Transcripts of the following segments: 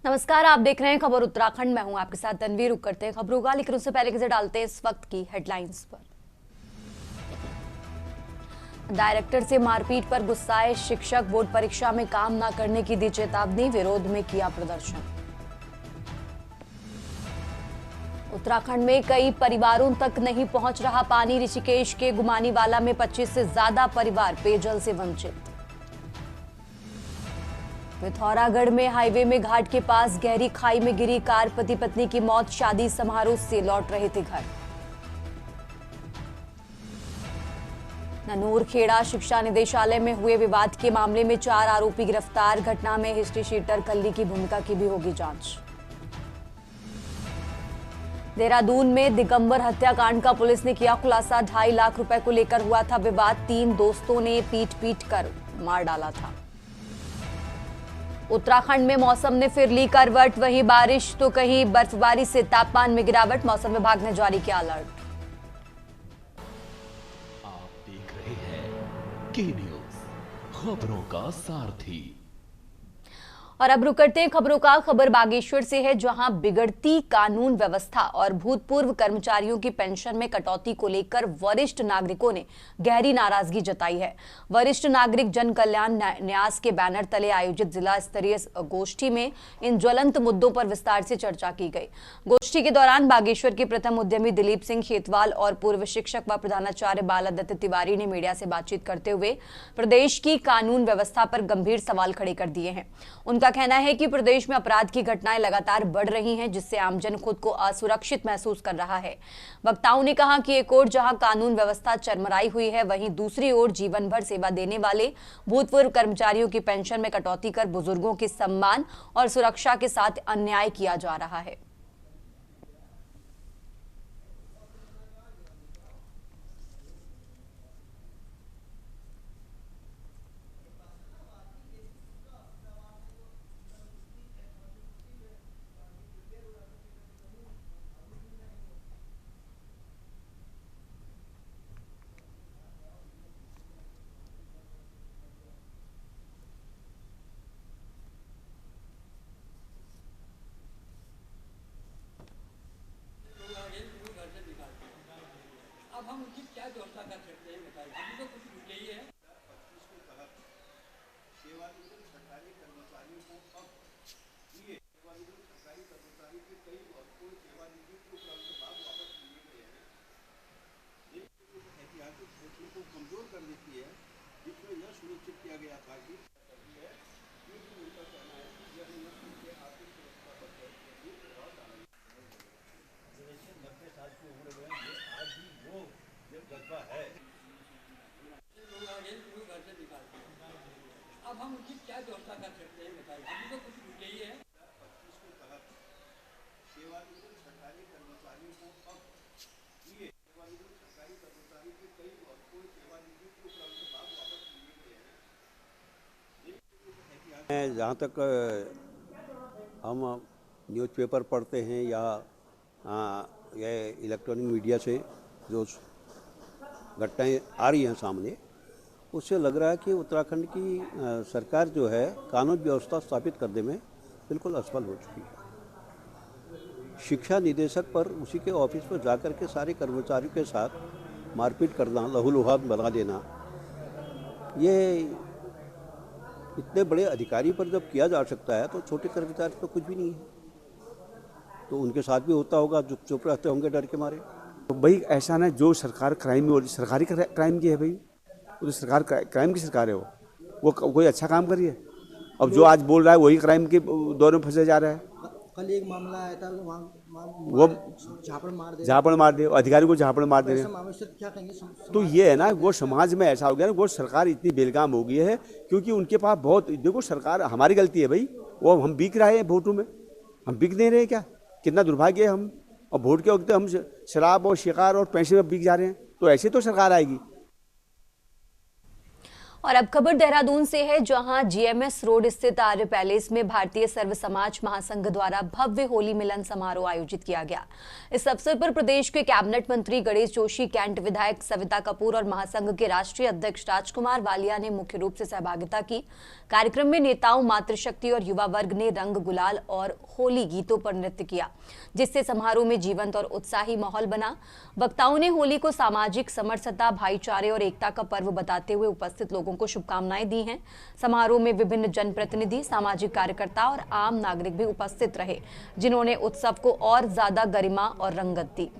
नमस्कार, आप देख रहे हैं खबर उत्तराखंड। मैं हूं आपके साथ तनवीर। रुक करते हैं खबरों का, लेकिन उससे पहले नजर डालते हैं इस वक्त की हेडलाइंस पर। डायरेक्टर से मारपीट पर गुस्साए शिक्षक, बोर्ड परीक्षा में काम न करने की दी चेतावनी, विरोध में किया प्रदर्शन। उत्तराखंड में कई परिवारों तक नहीं पहुंच रहा पानी। ऋषिकेश के गुमानीवाला में 25 से ज्यादा परिवार पेयजल से वंचित। पिथौरागढ़ में हाईवे में घाट के पास गहरी खाई में गिरी कार, पति पत्नी की मौत। शादी समारोह से लौट रहे थे घर। ननूरखेड़ा शिक्षा निदेशालय में हुए विवाद के मामले में 4 आरोपी गिरफ्तार। घटना में हिस्ट्री शीटर कल्ली की भूमिका की भी होगी जांच। देहरादून में दिगंबर हत्याकांड का पुलिस ने किया खुलासा। 2.5 लाख रुपए को लेकर हुआ था विवाद। 3 दोस्तों ने पीट कर मार डाला था। उत्तराखंड में मौसम ने फिर ली करवट। वहीं बारिश तो कहीं बर्फबारी से तापमान में गिरावट। मौसम विभाग ने जारी किया अलर्ट। आप देख रहे हैं के न्यूज, खबरों का सारथी। और अब रुक करते हैं खबरों का। खबर बागेश्वर से है, जहां बिगड़ती कानून व्यवस्था और भूतपूर्व कर्मचारियों की पेंशन में कटौती को लेकर वरिष्ठ नागरिकों ने गहरी नाराजगी जताई है। वरिष्ठ नागरिक जन कल्याण न्यास के बैनर तले आयोजित जिला स्तरीय गोष्ठी में इन ज्वलंत मुद्दों पर विस्तार से चर्चा की गई। गोष्ठी के दौरान बागेश्वर के प्रथम उद्यमी दिलीप सिंह खेतवाल और पूर्व शिक्षक व प्रधानाचार्य बालादत्त तिवारी ने मीडिया से बातचीत करते हुए प्रदेश की कानून व्यवस्था पर गंभीर सवाल खड़े कर दिए हैं। उनका कहना है कि प्रदेश में अपराध की घटनाएं लगातार बढ़ रही हैं, जिससे आमजन खुद को असुरक्षित महसूस कर रहा है। वक्ताओं ने कहा कि एक ओर जहां कानून व्यवस्था चरमराई हुई है, वहीं दूसरी ओर जीवन भर सेवा देने वाले भूतपूर्व कर्मचारियों की पेंशन में कटौती कर बुजुर्गों के सम्मान और सुरक्षा के साथ अन्याय किया जा रहा है। अब हम उनकी क्या व्यवस्था कर सकते हैं बताइए, अभी तो कुछ रुके ही है। 25 के तहत सेवानिवृत्त सरकारी कर्मचारियों को अब दिए सेवानिवृत्त सरकारी कर्मचारी के कई वर्षों सेवानिवृत्ति के उपरांत लाभ वापस लिए गए हैं। ये कुछ ऐतिहासिक फैसले को कमजोर कर देती है, जिसमें यह सुनिश्चित किया गया था कि उनका कहना है कि यह उनके आर्थिक सुरक्षा पर भी प्रभाव डालेगा। 90 साल की उम्र में आज भी वो जब जज्बा है, लोग आगे घर से निकालते हैं। अब हम उनकी क्या व्यवस्था कर सकते हैं बताइए, अभी तो कुछ रुके ही है। 25 के तहत सेवानिवृत्त सरकारी कर्मचारियों को अब दिए सेवानिवृत्त सरकारी कर्मचारी के कई वर्षों सेवानिवृत्ति के उपरांत लाभ वापस लिए गए हैं। जहाँ तक हम न्यूज़पेपर पढ़ते हैं या ये इलेक्ट्रॉनिक मीडिया से जो घटनाएं आ रही हैं सामने, उससे लग रहा है कि उत्तराखंड की सरकार जो है कानून व्यवस्था स्थापित करने में बिल्कुल असफल हो चुकी है। शिक्षा निदेशक पर उसी के ऑफिस पर जाकर के सारे कर्मचारियों के साथ मारपीट करना, लहूलुहान बना देना, ये इतने बड़े अधिकारी पर जब किया जा सकता है तो छोटे कर्मचारी तो कुछ भी नहीं है। तो उनके साथ भी होता होगा, जो चुप रहते होंगे डर के मारे। तो भाई ऐसा ना, जो सरकार क्राइम में सरकारी क्राइम की है भाई, वो तो सरकार क्राइम की सरकार है। वो कोई अच्छा काम करिए। अब जो आज बोल रहा है वही क्राइम के दौर में फंसे जा रहा है। कल एक मामला आया था, वो झापड़ मार दे, अधिकारी को झापड़ मार दे रहे हैं। क्या कहेंगे? तो ये है ना, वो समाज में ऐसा हो गया ना, वो सरकार इतनी बेलगाम हो गई है क्योंकि उनके पास बहुत, देखो सरकार, हमारी गलती है भाई, वो हम बिक रहे हैं वोटों में, हम बिक नहीं रहे क्या? कितना दुर्भाग्य है हम, और वोट के वक्त हम शराब और शिकार और पैसे में बिक जा रहे हैं। तो ऐसे तो सरकार आएगी। और अब खबर देहरादून से है, जहां जीएमएस रोड स्थित आर्य पैलेस में भारतीय सर्व समाज महासंघ द्वारा भव्य होली मिलन समारोह आयोजित किया गया। इस अवसर पर प्रदेश के कैबिनेट मंत्री गणेश जोशी, कैंट विधायक सविता कपूर और महासंघ के राष्ट्रीय अध्यक्ष राजकुमार वालिया ने मुख्य रूप से सहभागिता की। कार्यक्रम में नेताओं, मातृशक्ति और युवा वर्ग ने रंग, गुलाल और होली गीतों पर नृत्य किया, जिससे समारोह में जीवंत और उत्साही माहौल बना। वक्ताओं ने होली को सामाजिक समरसता, भाईचारे और एकता का पर्व बताते हुए उपस्थित लोगों को शुभकामनाएं दी हैं। समारोह में विभिन्न जनप्रतिनिधि, सामाजिक कार्यकर्ता और आम नागरिक भी उपस्थित रहे, जिन्होंने उत्सव को और ज्यादा गरिमा और रंगत दी।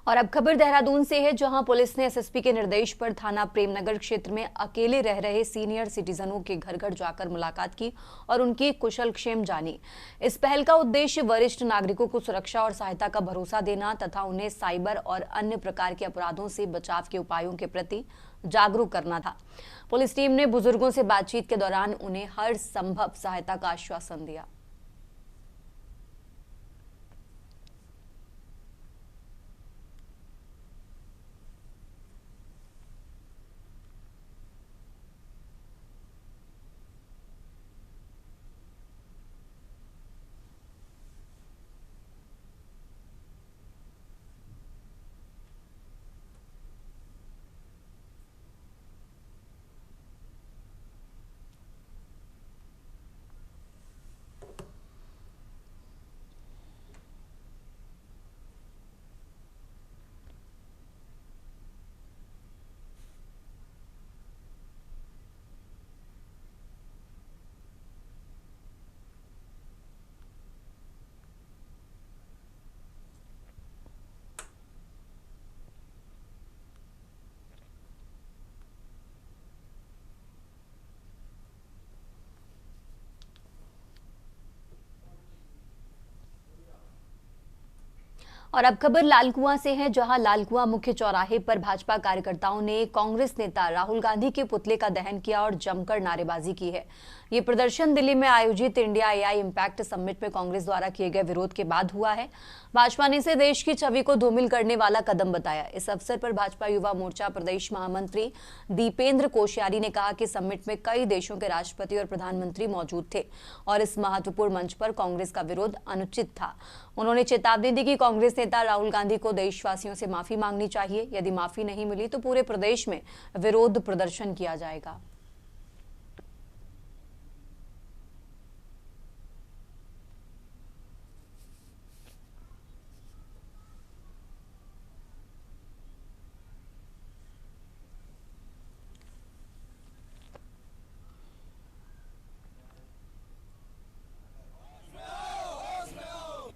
और अब खबर देहरादून से है, जहां पुलिस ने एसएसपी के निर्देश पर थाना प्रेमनगर क्षेत्र में अकेले रह रहे सीनियर सिटीजनों के घर घर जाकर मुलाकात की और उनकी कुशलक्षेम जानी। इस पहल का उद्देश्य वरिष्ठ नागरिकों को सुरक्षा और सहायता का भरोसा देना तथा उन्हें साइबर और अन्य प्रकार के अपराधों से बचाव के उपायों के प्रति जागरूक करना था। पुलिस टीम ने बुजुर्गों से बातचीत के दौरान उन्हें हर संभव सहायता का आश्वासन दिया। और अब खबर लालकुआं से है, जहां लालकुआं मुख्य चौराहे पर भाजपा कार्यकर्ताओं ने कांग्रेस नेता राहुल गांधी के पुतले का दहन किया और जमकर नारेबाजी की है। ये प्रदर्शन दिल्ली में आयोजित इंडिया एआई इम्पैक्ट समिट में कांग्रेस द्वारा किए गए विरोध के बाद हुआ है। भाजपा ने इसे देश की छवि को धूमिल करने वाला कदम बताया। इस अवसर पर भाजपा युवा मोर्चा प्रदेश महामंत्री दीपेंद्र कोश्यारी ने कहा कि समिट में कई देशों के राष्ट्रपति और प्रधानमंत्री मौजूद थे और इस महत्वपूर्ण मंच पर कांग्रेस का विरोध अनुचित था। उन्होंने चेतावनी दी कि कांग्रेस नेता राहुल गांधी को देशवासियों से माफी मांगनी चाहिए। यदि माफी नहीं मिली तो पूरे प्रदेश में विरोध प्रदर्शन किया जाएगा।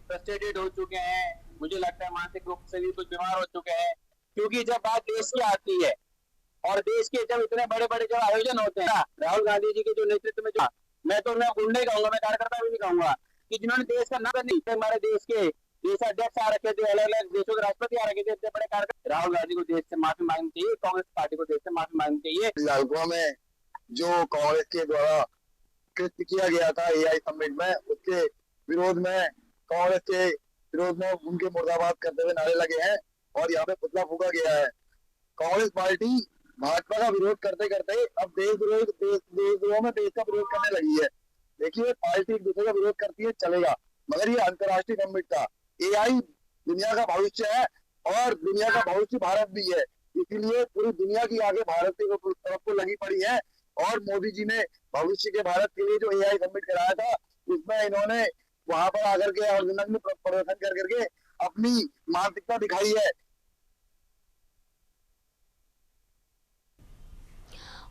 फ्रस्ट्रेटेड हो चुके हैं, मुझे लगता है मानसिक रूप से भी कुछ बीमार हो चुके हैं, क्योंकि जब बात देश की आती है और देश के जब इतने बड़े बड़े जब आयोजन होते हैं, राहुल गांधी जी के जो नेतृत्व में, जो मैं तो उन्हें गुंडे कहूंगा, मैं कार्यकर्ता भी नहीं कहूंगा, कि जिन्होंने देश का नाम नहीं, हमारे देश के देशाध्यक्ष आ रखे थे, अलग अलग देशों के राष्ट्रपति आ रखे थे, इतने बड़े कार्यकर्ता, राहुल गांधी को देश से माफी मांगनी चाहिए, कांग्रेस पार्टी को देश से माफी मांगनी चाहिए। लालकुआं में जो कांग्रेस के द्वारा कृत्य किया गया था एआई समिट में, उसके विरोध में, कांग्रेस के विरोध में उनके मुर्दाबाद करते हुए नारे लगे हैं और यहाँ पे पुतला फूका गया है। कांग्रेस पार्टी भाजपा का विरोध करते करते अब देशद्रोह में देश का विरोध करने लगी है। देखिए, पार्टी एक दूसरे का विरोध करती है, चलेगा, मगर ये अंतर्राष्ट्रीय समिट था। एआई दुनिया का भविष्य है और दुनिया का भविष्य भारत भी है, इसीलिए पूरी दुनिया की आगे भारत की तरफ को लगी पड़ी है। और मोदी जी ने भविष्य के भारत के लिए जो एआई समिट कराया था, उसमें इन्होंने वहां पर आकर के और नग्न प्रदर्शन कर करके अपनी मानसिकता दिखाई है।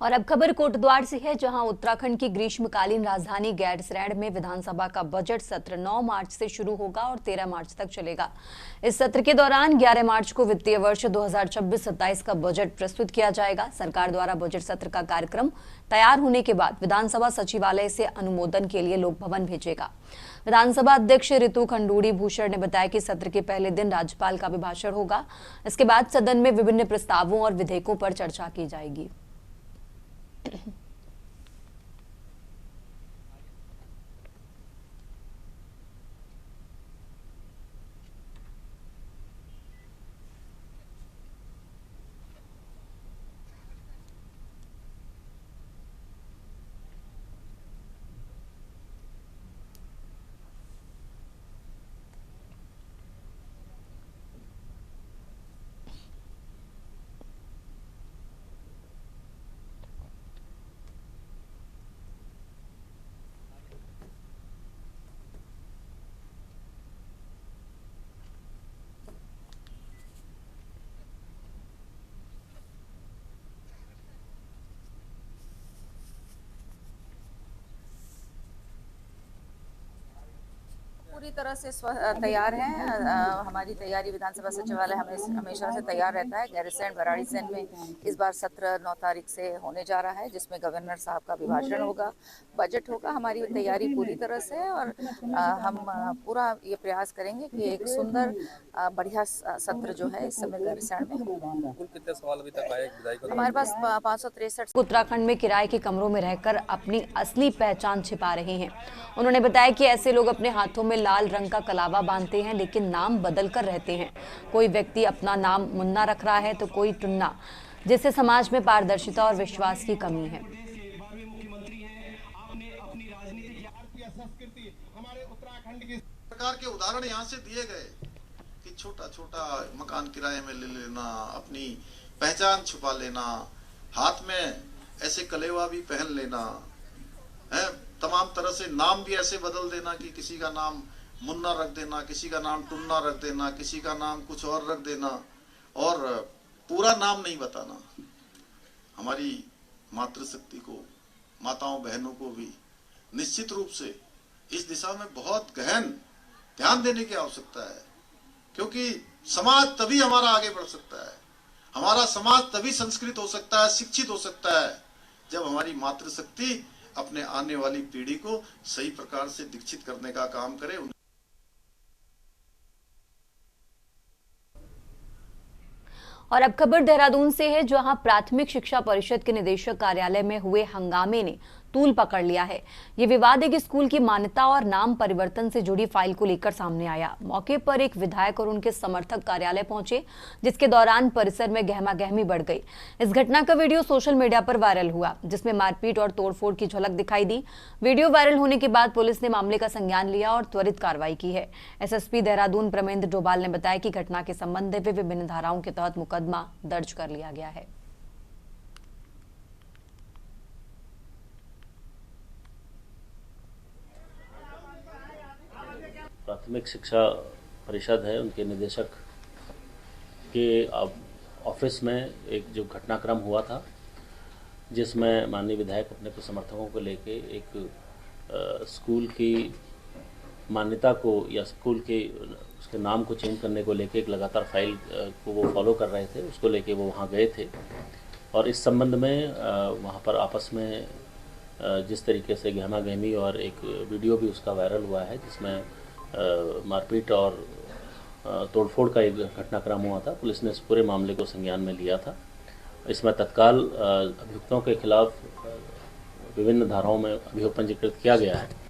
और अब खबर कोटद्वार से है, जहां उत्तराखंड की ग्रीष्मकालीन राजधानी गैरसैंण में विधानसभा का बजट सत्र 9 मार्च से शुरू होगा और 13 मार्च तक चलेगा। इस सत्र के दौरान 11 मार्च को वित्तीय वर्ष 2026-27 का बजट प्रस्तुत किया जाएगा। सरकार द्वारा बजट सत्र का कार्यक्रम तैयार होने के बाद विधानसभा सचिवालय से अनुमोदन के लिए लोक भवन भेजेगा। विधानसभा अध्यक्ष ऋतु खंडूड़ी भूषण ने बताया कि सत्र के पहले दिन राज्यपाल का अभिभाषण होगा। इसके बाद सदन में विभिन्न प्रस्तावों और विधेयकों पर चर्चा की जाएगी। पूरी तरह से तैयार हैं। हमारी तैयारी विधानसभा सचिवालय हमेशा से तैयार रहता है। गैरसैंण भराड़ीसैंण में इस बार सत्र 9 तारीख से होने जा रहा है, जिसमें गवर्नर साहब का अभिभाषण होगा, बजट होगा। हमारी तैयारी पूरी तरह से है और हम पूरा ये प्रयास करेंगे कि एक सुंदर बढ़िया सत्र जो है इस समय गैरसैंण में हो। कुल कितने सवाल अभी तक आए विधायक? हमारे पास 563 उत्तराखंड में किराए के कमरों में रहकर अपनी असली पहचान छिपा रहे हैं। उन्होंने बताया कि ऐसे लोग अपने हाथों में लाल रंग का कलावा बांधते हैं, लेकिन नाम बदल कर रहते हैं। कोई व्यक्ति अपना नाम मुन्ना रख रहा है तो कोई टुन्ना, जिससे समाज में पारदर्शिता और विश्वास की कमी है। प्रकार के उदाहरण यहाँ से दिए गए कि छोटा छोटा मकान किराए में ले लेना, अपनी पहचान छुपा लेना, हाथ में ऐसे कलेवा भी पहन लेना है, तमाम तरह से नाम भी ऐसे बदल देना कि किसी का नाम मुन्ना रख देना, किसी का नाम टुन्ना रख देना, किसी का नाम कुछ और रख देना और पूरा नाम नहीं बताना। हमारी मातृशक्ति को, माताओं बहनों को भी निश्चित रूप से इस दिशा में बहुत गहन ध्यान देने की आवश्यकता है, क्योंकि समाज तभी हमारा आगे बढ़ सकता है, हमारा समाज तभी संस्कृत हो सकता है, शिक्षित हो सकता है, जब हमारी मातृशक्ति अपने आने वाली पीढ़ी को सही प्रकार से दीक्षित करने का काम करे। और अब खबर देहरादून से है, जहां प्राथमिक शिक्षा परिषद के निदेशक कार्यालय में हुए हंगामे ने तूल पकड़ लिया है। ये विवाद एक स्कूल की मान्यता और नाम परिवर्तन से जुड़ी फाइल को लेकर सामने आया। मौके पर एक विधायक और उनके समर्थक कार्यालय पहुंचे, जिसके दौरान परिसर में गहमागहमी बढ़ गई। इस घटना का वीडियो सोशल मीडिया पर वायरल हुआ, जिसमें मारपीट और तोड़फोड़ की झलक दिखाई दी। वीडियो वायरल होने के बाद पुलिस ने मामले का संज्ञान लिया और त्वरित कार्रवाई की है। एसएसपी देहरादून प्रमेंद्र डोभाल ने बताया कि घटना के संबंध में विभिन्न धाराओं के तहत मुकदमा दर्ज कर लिया गया है। प्राथमिक शिक्षा परिषद है, उनके निदेशक के ऑफिस में एक जो घटनाक्रम हुआ था, जिसमें माननीय विधायक अपने कुछ समर्थकों को लेके एक स्कूल की मान्यता को या स्कूल के उसके नाम को चेंज करने को लेके एक लगातार फाइल को वो फॉलो कर रहे थे, उसको लेके वो वहाँ गए थे। और इस संबंध में वहाँ पर आपस में जिस तरीके से गहमागहमी और एक वीडियो भी उसका वायरल हुआ है, जिसमें मारपीट और तोड़फोड़ का एक घटनाक्रम हुआ था। पुलिस ने इस पूरे मामले को संज्ञान में लिया था। इसमें तत्काल अभियुक्तों के खिलाफ विभिन्न धाराओं में अभियोग पंजीकृत किया गया है।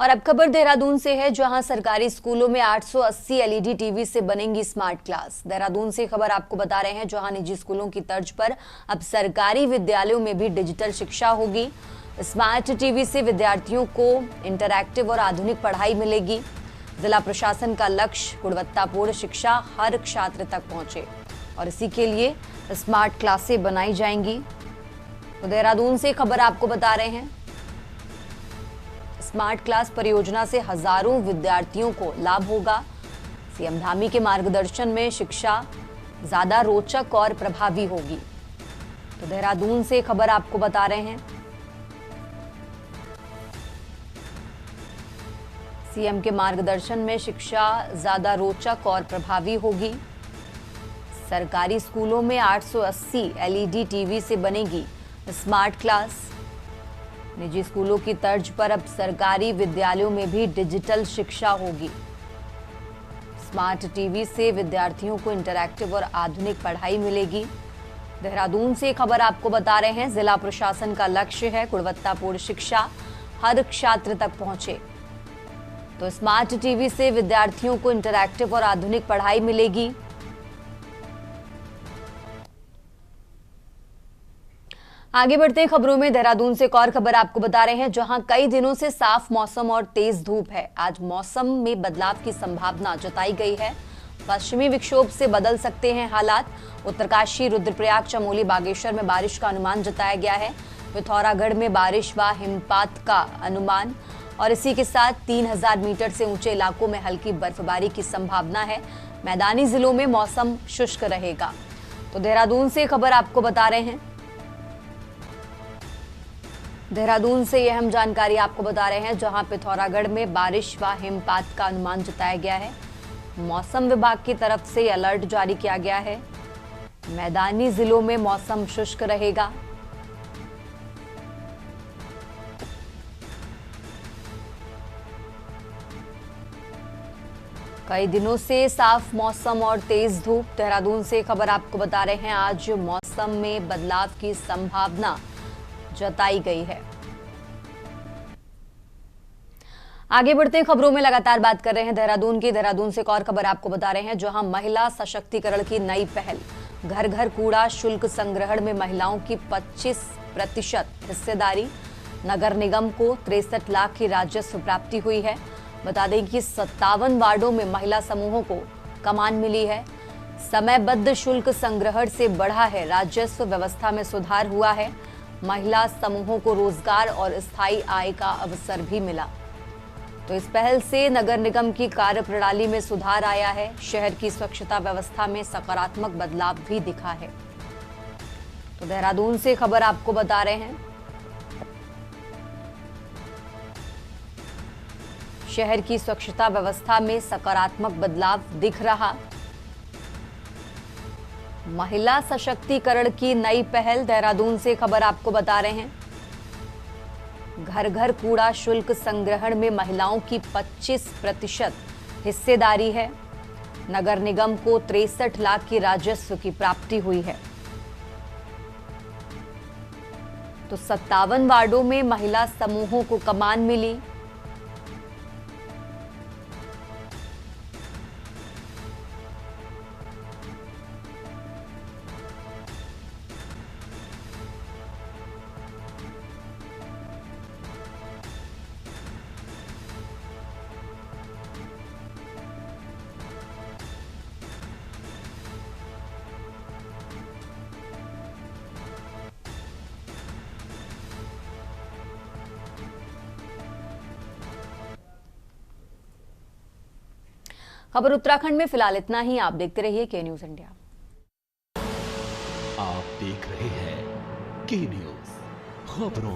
और अब खबर देहरादून से है, जहां सरकारी स्कूलों में 880 एलईडी टीवी से बनेंगी स्मार्ट क्लास। देहरादून से खबर आपको बता रहे हैं, जहां निजी स्कूलों की तर्ज पर अब सरकारी विद्यालयों में भी डिजिटल शिक्षा होगी। स्मार्ट टीवी से विद्यार्थियों को इंटरैक्टिव और आधुनिक पढ़ाई मिलेगी। जिला प्रशासन का लक्ष्य गुणवत्तापूर्ण शिक्षा हर छात्र तक पहुंचे और इसी के लिए स्मार्ट क्लासें बनाई जाएंगी। तो देहरादून से खबर आपको बता रहे हैं। स्मार्ट क्लास परियोजना से हजारों विद्यार्थियों को लाभ होगा। सीएम धामी के मार्गदर्शन में शिक्षा ज्यादा रोचक और प्रभावी होगी। तो देहरादून से खबर आपको बता रहे हैं, सीएम के मार्गदर्शन में शिक्षा ज्यादा रोचक और प्रभावी होगी। सरकारी स्कूलों में 880 एलईडी टीवी से बनेगी स्मार्ट क्लास। निजी स्कूलों की तर्ज पर अब सरकारी विद्यालयों में भी डिजिटल शिक्षा होगी। स्मार्ट टीवी से विद्यार्थियों को इंटरैक्टिव और आधुनिक पढ़ाई मिलेगी। देहरादून से खबर आपको बता रहे हैं, जिला प्रशासन का लक्ष्य है गुणवत्तापूर्ण शिक्षा हर छात्र तक पहुंचे। तो स्मार्ट टीवी से विद्यार्थियों को इंटरैक्टिव और आधुनिक पढ़ाई मिलेगी। आगे बढ़ते हैं खबरों में। देहरादून से एक और खबर आपको बता रहे हैं, जहां कई दिनों से साफ मौसम और तेज धूप है। आज मौसम में बदलाव की संभावना जताई गई है। पश्चिमी विक्षोभ से बदल सकते हैं हालात। उत्तरकाशी, रुद्रप्रयाग, चमोली, बागेश्वर में बारिश का अनुमान जताया गया है। पिथौरागढ़ में बारिश व हिमपात का अनुमान, और इसी के साथ 3000 मीटर से ऊंचे इलाकों में हल्की बर्फबारी की संभावना है। मैदानी जिलों में मौसम शुष्क रहेगा। तो देहरादून से खबर आपको बता रहे हैं, देहरादून से यह अहम जानकारी आपको बता रहे हैं, जहां पिथौरागढ़ में बारिश व हिमपात का अनुमान जताया गया है। मौसम विभाग की तरफ से अलर्ट जारी किया गया है। मैदानी जिलों में मौसम शुष्क रहेगा। कई दिनों से साफ मौसम और तेज धूप। देहरादून से खबर आपको बता रहे हैं, आज मौसम में बदलाव की संभावना जताई गई है। आगे बढ़ते खबरों में लगातार बात कर रहे हैं देहरादून की। देहरादून से एक और खबर आपको बता रहे हैं, जहां महिला सशक्तिकरण की नई पहल। घर घर कूड़ा शुल्क संग्रहण में महिलाओं की 25% हिस्सेदारी। नगर निगम को 63 लाख की राजस्व प्राप्ति हुई है। बता दें कि 57 वार्डों में महिला समूहों को कमान मिली है। समयबद्ध शुल्क संग्रहण से बढ़ा है राजस्व व्यवस्था में सुधार हुआ है। महिला समूहों को रोजगार और स्थायी आय का अवसर भी मिला। तो इस पहल से नगर निगम की कार्यप्रणाली में सुधार आया है। शहर की स्वच्छता व्यवस्था में सकारात्मक बदलाव भी दिखा है। तो देहरादून से खबर आपको बता रहे हैं, शहर की स्वच्छता व्यवस्था में सकारात्मक बदलाव दिख रहा। महिला सशक्तिकरण की नई पहल। देहरादून से खबर आपको बता रहे हैं, घर घर कूड़ा शुल्क संग्रहण में महिलाओं की 25% हिस्सेदारी है। नगर निगम को 63 लाख की राजस्व की प्राप्ति हुई है। तो 57 वार्डों में महिला समूहों को कमान मिली। खबर उत्तराखंड में फिलहाल इतना ही। आप देखते रहिए के न्यूज इंडिया। आप देख रहे हैं के न्यूज, खबरों